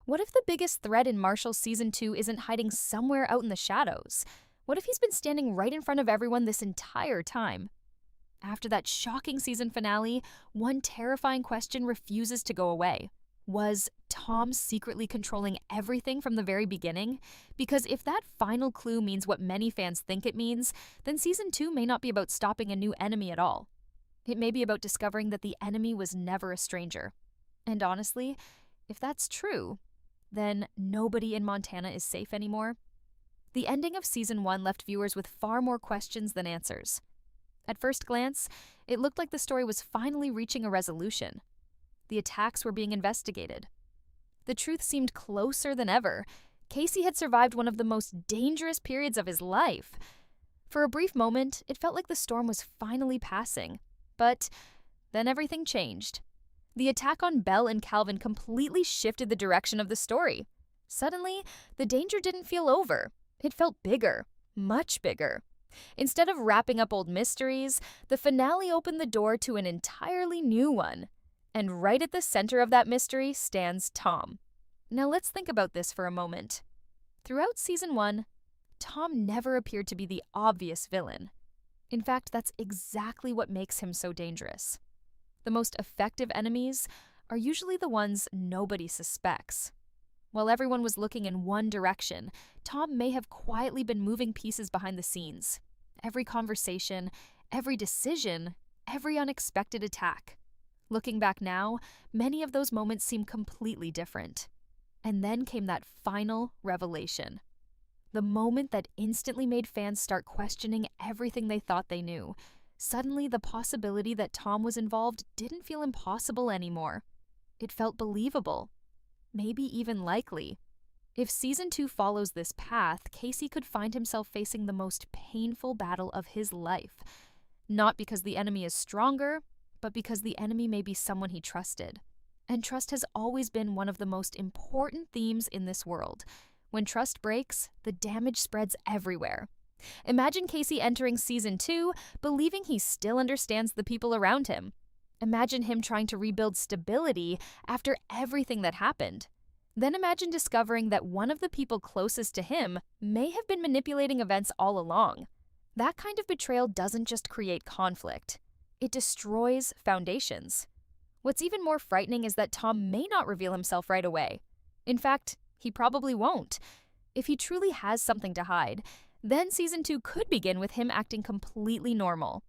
What if the biggest threat in Marshall Season 2 isn't hiding somewhere out in the shadows? What if he's been standing right in front of everyone this entire time? After that shocking season finale, one terrifying question refuses to go away. Was Tom secretly controlling everything from the very beginning? Because if that final clue means what many fans think it means, then Season 2 may not be about stopping a new enemy at all. It may be about discovering that the enemy was never a stranger. And honestly, if that's true, then nobody in Montana is safe anymore. The ending of Season 1 left viewers with far more questions than answers. At first glance, it looked like the story was finally reaching a resolution. The attacks were being investigated. The truth seemed closer than ever. Casey had survived one of the most dangerous periods of his life. For a brief moment, it felt like the storm was finally passing. But then everything changed. The attack on Belle and Calvin completely shifted the direction of the story. Suddenly, the danger didn't feel over. It felt bigger, much bigger. Instead of wrapping up old mysteries, the finale opened the door to an entirely new one. And right at the center of that mystery stands Tom. Now let's think about this for a moment. Throughout Season 1, Tom never appeared to be the obvious villain. In fact, that's exactly what makes him so dangerous. The most effective enemies are usually the ones nobody suspects. While everyone was looking in one direction, Tom may have quietly been moving pieces behind the scenes. Every conversation, every decision, every unexpected attack. Looking back now, many of those moments seem completely different. And then came that final revelation. The moment that instantly made fans start questioning everything they thought they knew. Suddenly, the possibility that Tom was involved didn't feel impossible anymore. It felt believable. Maybe even likely. If Season 2 follows this path, Casey could find himself facing the most painful battle of his life. Not because the enemy is stronger, but because the enemy may be someone he trusted. And trust has always been one of the most important themes in this world. When trust breaks, the damage spreads everywhere. Imagine Casey entering Season 2, believing he still understands the people around him. Imagine him trying to rebuild stability after everything that happened. Then imagine discovering that one of the people closest to him may have been manipulating events all along. That kind of betrayal doesn't just create conflict. It destroys foundations. What's even more frightening is that Tom may not reveal himself right away. In fact, he probably won't. If he truly has something to hide, then Season 2 could begin with him acting completely normal.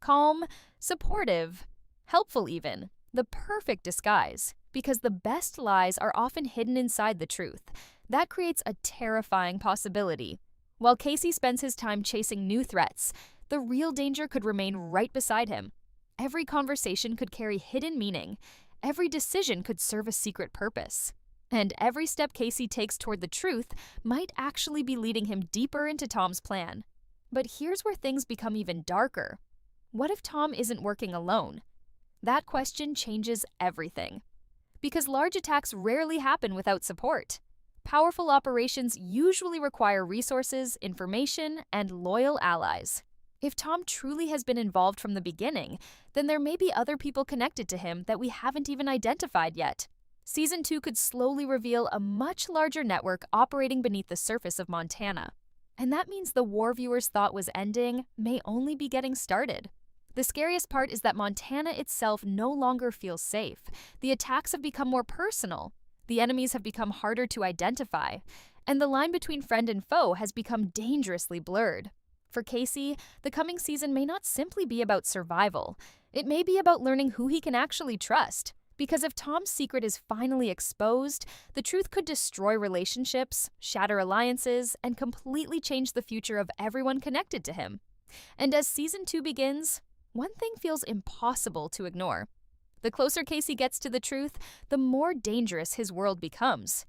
Calm, supportive, helpful even. The perfect disguise. Because the best lies are often hidden inside the truth. That creates a terrifying possibility. While Casey spends his time chasing new threats, the real danger could remain right beside him. Every conversation could carry hidden meaning. Every decision could serve a secret purpose. And every step Casey takes toward the truth might actually be leading him deeper into Tom's plan. But here's where things become even darker. What if Tom isn't working alone? That question changes everything. Because large attacks rarely happen without support. Powerful operations usually require resources, information, and loyal allies. If Tom truly has been involved from the beginning, then there may be other people connected to him that we haven't even identified yet. Season 2 could slowly reveal a much larger network operating beneath the surface of Montana. And that means the war viewers thought was ending may only be getting started. The scariest part is that Montana itself no longer feels safe. The attacks have become more personal. The enemies have become harder to identify. And the line between friend and foe has become dangerously blurred. For Casey, the coming season may not simply be about survival. It may be about learning who he can actually trust. Because if Tom's secret is finally exposed, the truth could destroy relationships, shatter alliances, and completely change the future of everyone connected to him. And as Season 2 begins, one thing feels impossible to ignore. The closer Casey gets to the truth, the more dangerous his world becomes.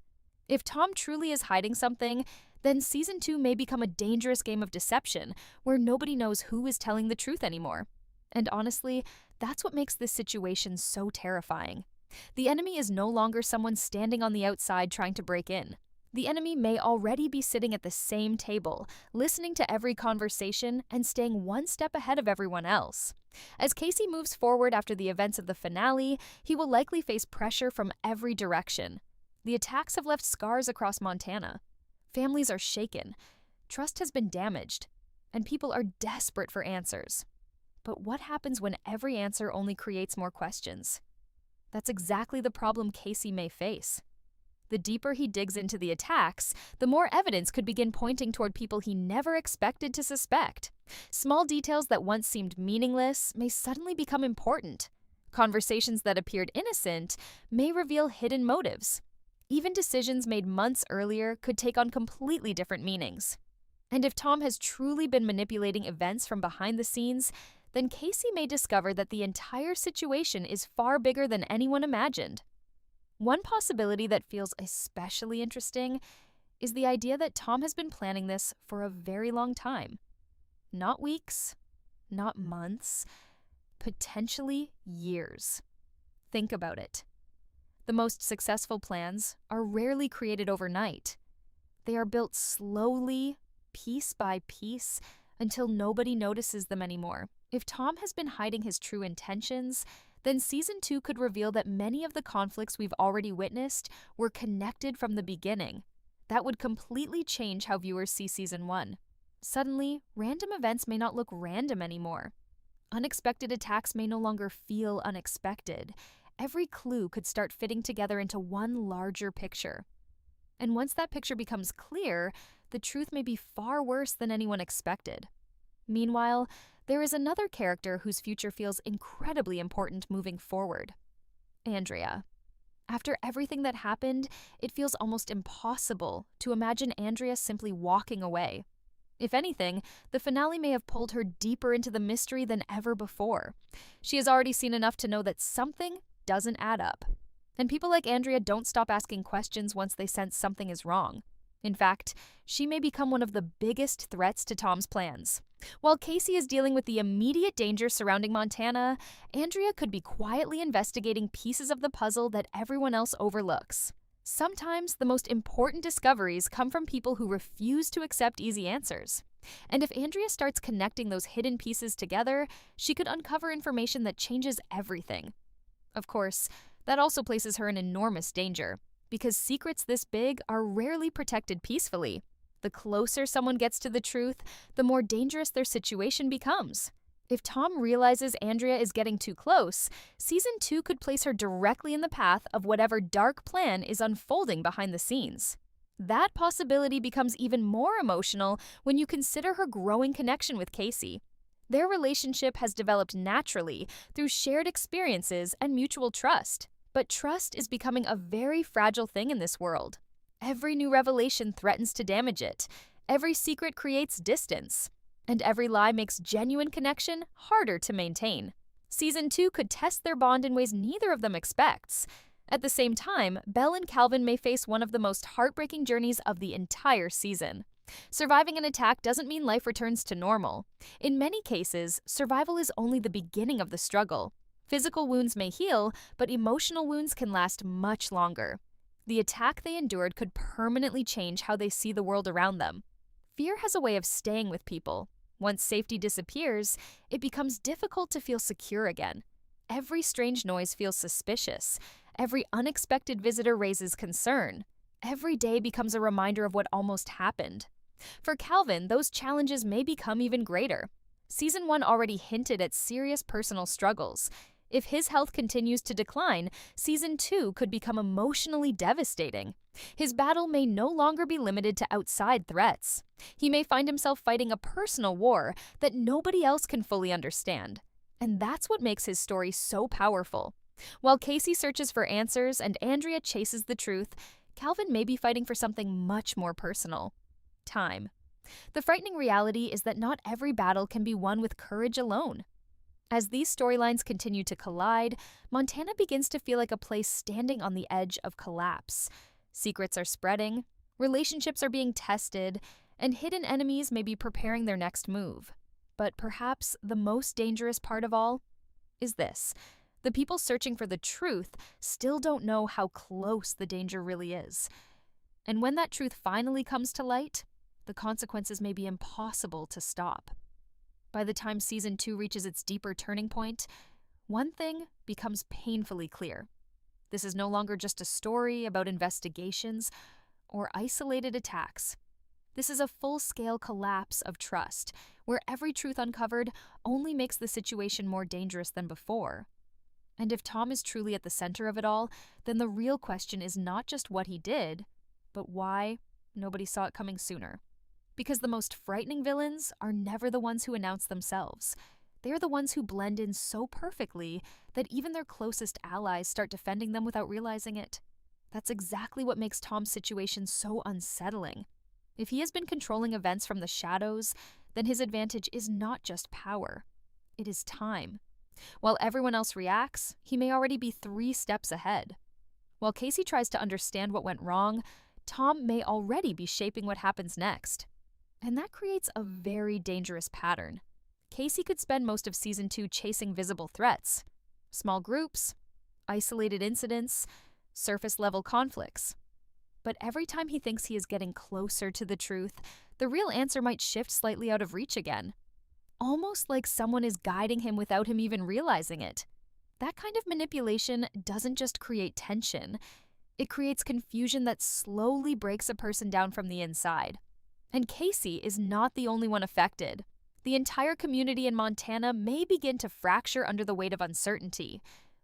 If Tom truly is hiding something, then Season 2 may become a dangerous game of deception where nobody knows who is telling the truth anymore. And honestly, that's what makes this situation so terrifying. The enemy is no longer someone standing on the outside trying to break in. The enemy may already be sitting at the same table, listening to every conversation and staying one step ahead of everyone else. As Casey moves forward after the events of the finale, he will likely face pressure from every direction. The attacks have left scars across Montana. Families are shaken, trust has been damaged, and people are desperate for answers. But what happens when every answer only creates more questions? That's exactly the problem Casey may face. The deeper he digs into the attacks, the more evidence could begin pointing toward people he never expected to suspect. Small details that once seemed meaningless may suddenly become important. Conversations that appeared innocent may reveal hidden motives. Even decisions made months earlier could take on completely different meanings. And if Tom has truly been manipulating events from behind the scenes, then Casey may discover that the entire situation is far bigger than anyone imagined. One possibility that feels especially interesting is the idea that Tom has been planning this for a very long time. Not weeks, not months, potentially years. Think about it. The most successful plans are rarely created overnight. They are built slowly, piece by piece, until nobody notices them anymore. If Tom has been hiding his true intentions, then Season 2 could reveal that many of the conflicts we've already witnessed were connected from the beginning. That would completely change how viewers see Season 1. Suddenly, random events may not look random anymore. Unexpected attacks may no longer feel unexpected. Every clue could start fitting together into one larger picture. And once that picture becomes clear, the truth may be far worse than anyone expected. Meanwhile, there is another character whose future feels incredibly important moving forward. Andrea. After everything that happened, it feels almost impossible to imagine Andrea simply walking away. If anything, the finale may have pulled her deeper into the mystery than ever before. She has already seen enough to know that something doesn't add up. And people like Andrea don't stop asking questions once they sense something is wrong. In fact, she may become one of the biggest threats to Tom's plans. While Casey is dealing with the immediate danger surrounding Montana, Andrea could be quietly investigating pieces of the puzzle that everyone else overlooks. Sometimes the most important discoveries come from people who refuse to accept easy answers. And if Andrea starts connecting those hidden pieces together, she could uncover information that changes everything. Of course, that also places her in enormous danger, because secrets this big are rarely protected peacefully. The closer someone gets to the truth, the more dangerous their situation becomes. If Tom realizes Andrea is getting too close, Season 2 could place her directly in the path of whatever dark plan is unfolding behind the scenes. That possibility becomes even more emotional when you consider her growing connection with Casey. Their relationship has developed naturally through shared experiences and mutual trust. But trust is becoming a very fragile thing in this world. Every new revelation threatens to damage it. Every secret creates distance. And every lie makes genuine connection harder to maintain. Season 2 could test their bond in ways neither of them expects. At the same time, Belle and Calvin may face one of the most heartbreaking journeys of the entire season. Surviving an attack doesn't mean life returns to normal. In many cases, survival is only the beginning of the struggle. Physical wounds may heal, but emotional wounds can last much longer. The attack they endured could permanently change how they see the world around them. Fear has a way of staying with people. Once safety disappears, it becomes difficult to feel secure again. Every strange noise feels suspicious. Every unexpected visitor raises concern. Every day becomes a reminder of what almost happened. For Calvin, those challenges may become even greater. Season 1 already hinted at serious personal struggles. If his health continues to decline, Season 2 could become emotionally devastating. His battle may no longer be limited to outside threats. He may find himself fighting a personal war that nobody else can fully understand. And that's what makes his story so powerful. While Casey searches for answers and Andrea chases the truth, Calvin may be fighting for something much more personal: time. The frightening reality is that not every battle can be won with courage alone. As these storylines continue to collide, Montana begins to feel like a place standing on the edge of collapse. Secrets are spreading, relationships are being tested, and hidden enemies may be preparing their next move. But perhaps the most dangerous part of all is this: the people searching for the truth still don't know how close the danger really is. And when that truth finally comes to light, the consequences may be impossible to stop. By the time Season 2 reaches its deeper turning point, one thing becomes painfully clear. This is no longer just a story about investigations or isolated attacks. This is a full-scale collapse of trust, where every truth uncovered only makes the situation more dangerous than before. And if Tom is truly at the center of it all, then the real question is not just what he did, but why nobody saw it coming sooner. Because the most frightening villains are never the ones who announce themselves. They are the ones who blend in so perfectly that even their closest allies start defending them without realizing it. That's exactly what makes Tom's situation so unsettling. If he has been controlling events from the shadows, then his advantage is not just power. It is time. While everyone else reacts, he may already be 3 steps ahead. While Casey tries to understand what went wrong, Tom may already be shaping what happens next. And that creates a very dangerous pattern. Casey could spend most of Season 2 chasing visible threats. Small groups, isolated incidents, surface-level conflicts. But every time he thinks he is getting closer to the truth, the real answer might shift slightly out of reach again. Almost like someone is guiding him without him even realizing it. That kind of manipulation doesn't just create tension, it creates confusion that slowly breaks a person down from the inside. And Casey is not the only one affected. The entire community in Montana may begin to fracture under the weight of uncertainty.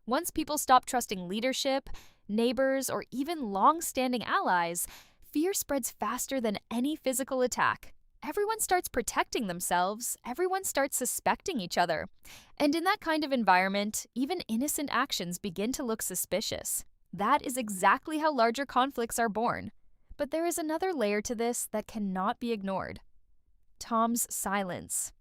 Once people stop trusting leadership, neighbors, or even long-standing allies, fear spreads faster than any physical attack. Everyone starts protecting themselves, everyone starts suspecting each other. And in that kind of environment, even innocent actions begin to look suspicious. That is exactly how larger conflicts are born. But there is another layer to this that cannot be ignored. Tom's silence.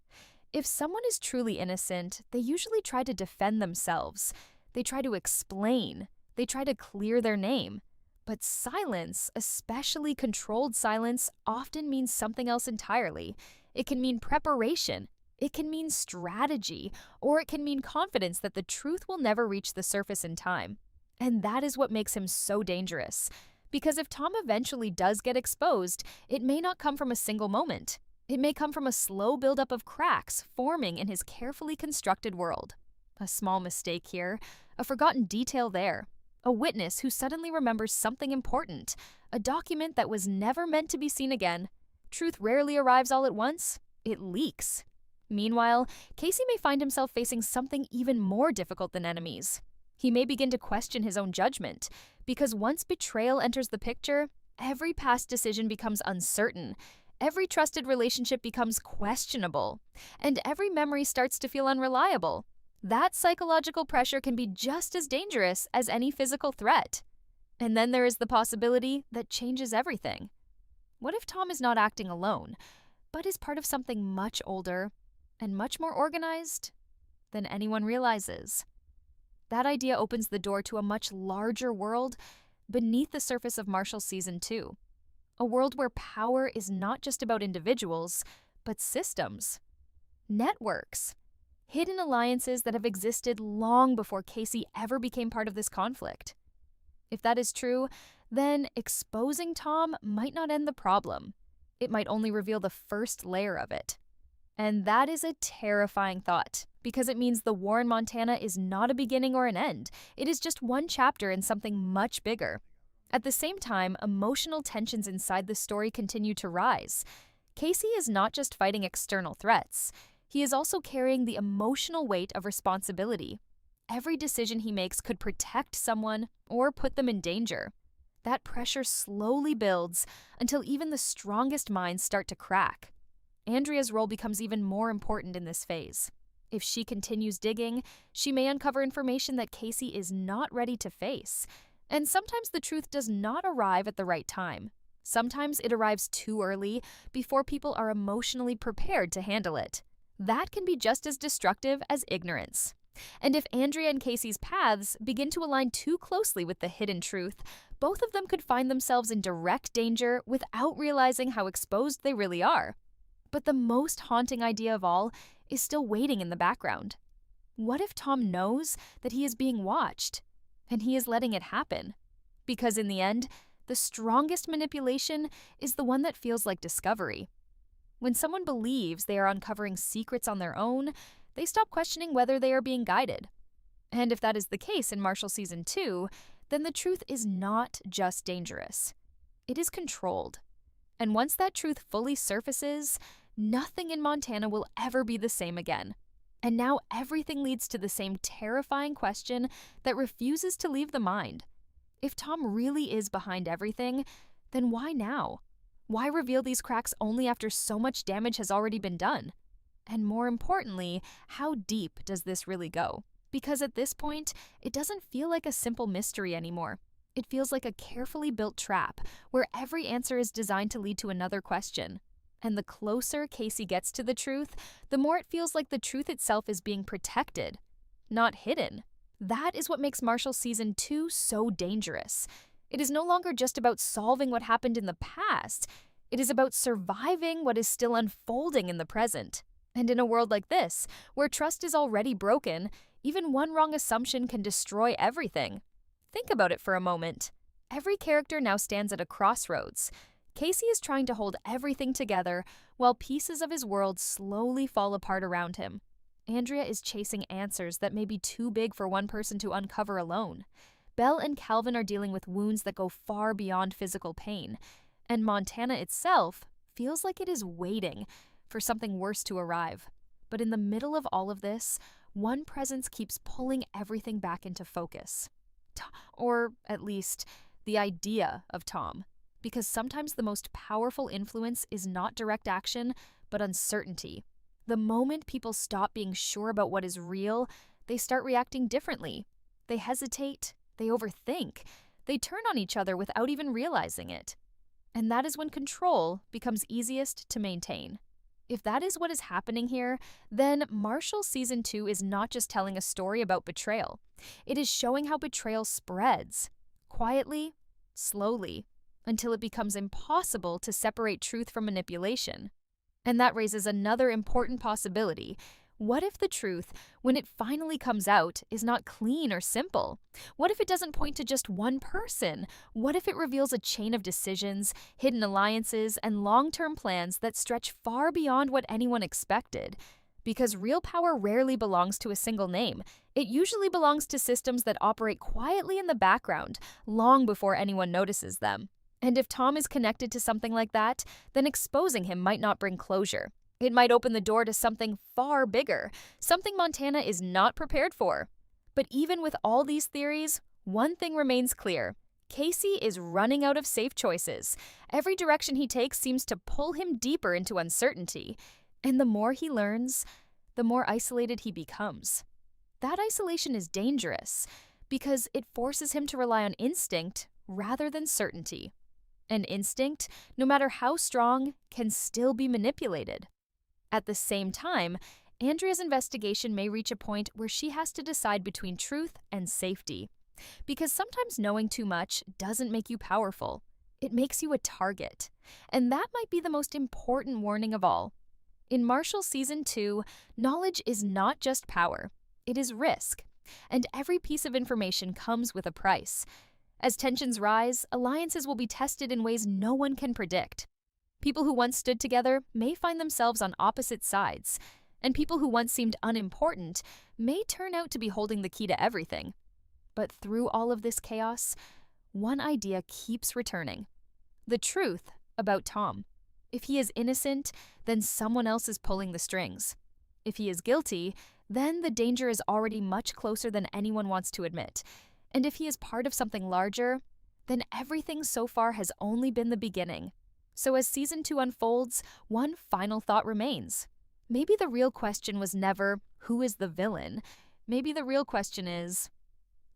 If someone is truly innocent, they usually try to defend themselves. They try to explain. They try to clear their name. But silence, especially controlled silence, often means something else entirely. It can mean preparation. It can mean strategy. Or it can mean confidence that the truth will never reach the surface in time. And that is what makes him so dangerous. Because if Tom eventually does get exposed, it may not come from a single moment. It may come from a slow buildup of cracks forming in his carefully constructed world. A small mistake here, a forgotten detail there, a witness who suddenly remembers something important, a document that was never meant to be seen again. Truth rarely arrives all at once, it leaks. Meanwhile, Casey may find himself facing something even more difficult than enemies. He may begin to question his own judgment, because once betrayal enters the picture, every past decision becomes uncertain, every trusted relationship becomes questionable, and every memory starts to feel unreliable. That psychological pressure can be just as dangerous as any physical threat. And then there is the possibility that changes everything. What if Tom is not acting alone, but is part of something much older and much more organized than anyone realizes? That idea opens the door to a much larger world beneath the surface of Marshall Season 2. A world where power is not just about individuals, but systems, networks, hidden alliances that have existed long before Casey ever became part of this conflict. If that is true, then exposing Tom might not end the problem. It might only reveal the first layer of it. And that is a terrifying thought, because it means the war in Montana is not a beginning or an end. It is just one chapter in something much bigger. At the same time, emotional tensions inside the story continue to rise. Casey is not just fighting external threats. He is also carrying the emotional weight of responsibility. Every decision he makes could protect someone or put them in danger. That pressure slowly builds until even the strongest minds start to crack. Andrea's role becomes even more important in this phase. If she continues digging, she may uncover information that Casey is not ready to face. And sometimes the truth does not arrive at the right time. Sometimes it arrives too early, before people are emotionally prepared to handle it. That can be just as destructive as ignorance. And if Andrea and Casey's paths begin to align too closely with the hidden truth, both of them could find themselves in direct danger without realizing how exposed they really are. But the most haunting idea of all is still waiting in the background. What if Tom knows that he is being watched, and he is letting it happen? Because in the end, the strongest manipulation is the one that feels like discovery. When someone believes they are uncovering secrets on their own, they stop questioning whether they are being guided. And if that is the case in Marshall Season 2, then the truth is not just dangerous. It is controlled. And once that truth fully surfaces, nothing in Montana will ever be the same again. And now everything leads to the same terrifying question that refuses to leave the mind. If Tom really is behind everything, then why now? Why reveal these cracks only after so much damage has already been done? And more importantly, how deep does this really go? Because at this point, it doesn't feel like a simple mystery anymore. It feels like a carefully built trap where every answer is designed to lead to another question. And the closer Casey gets to the truth, the more it feels like the truth itself is being protected, not hidden. That is what makes Marshall Season 2 so dangerous. It is no longer just about solving what happened in the past. It is about surviving what is still unfolding in the present. And in a world like this, where trust is already broken, even one wrong assumption can destroy everything. Think about it for a moment. Every character now stands at a crossroads. Casey is trying to hold everything together while pieces of his world slowly fall apart around him. Andrea is chasing answers that may be too big for one person to uncover alone. Belle and Calvin are dealing with wounds that go far beyond physical pain. And Montana itself feels like it is waiting for something worse to arrive. But in the middle of all of this, one presence keeps pulling everything back into focus. Or at least, the idea of Tom. Because sometimes the most powerful influence is not direct action, but uncertainty. The moment people stop being sure about what is real, they start reacting differently. They hesitate, they overthink, they turn on each other without even realizing it. And that is when control becomes easiest to maintain. If that is what is happening here, then Marshall Season 2 is not just telling a story about betrayal. It is showing how betrayal spreads, quietly, slowly, until it becomes impossible to separate truth from manipulation. And that raises another important possibility. What if the truth, when it finally comes out, is not clean or simple? What if it doesn't point to just one person? What if it reveals a chain of decisions, hidden alliances, and long-term plans that stretch far beyond what anyone expected? Because real power rarely belongs to a single name. It usually belongs to systems that operate quietly in the background, long before anyone notices them. And if Tom is connected to something like that, then exposing him might not bring closure. It might open the door to something far bigger, something Montana is not prepared for. But even with all these theories, one thing remains clear. Casey is running out of safe choices. Every direction he takes seems to pull him deeper into uncertainty. And the more he learns, the more isolated he becomes. That isolation is dangerous because it forces him to rely on instinct rather than certainty. And instinct, no matter how strong, can still be manipulated. At the same time, Andrea's investigation may reach a point where she has to decide between truth and safety. Because sometimes knowing too much doesn't make you powerful. It makes you a target. And that might be the most important warning of all. In Marshall Season 2, knowledge is not just power. It is risk. And every piece of information comes with a price. As tensions rise, alliances will be tested in ways no one can predict. People who once stood together may find themselves on opposite sides, and people who once seemed unimportant may turn out to be holding the key to everything. But through all of this chaos, one idea keeps returning. The truth about Tom. If he is innocent, then someone else is pulling the strings. If he is guilty, then the danger is already much closer than anyone wants to admit. And if he is part of something larger, then everything so far has only been the beginning. So as Season 2 unfolds, one final thought remains. Maybe the real question was never, who is the villain? Maybe the real question is,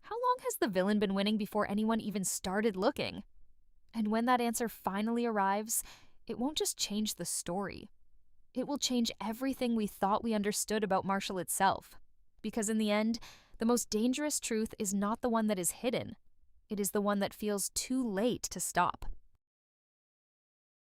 how long has the villain been winning before anyone even started looking? And when that answer finally arrives, it won't just change the story. It will change everything we thought we understood about Marshall itself. Because in the end, the most dangerous truth is not the one that is hidden. It is the one that feels too late to stop.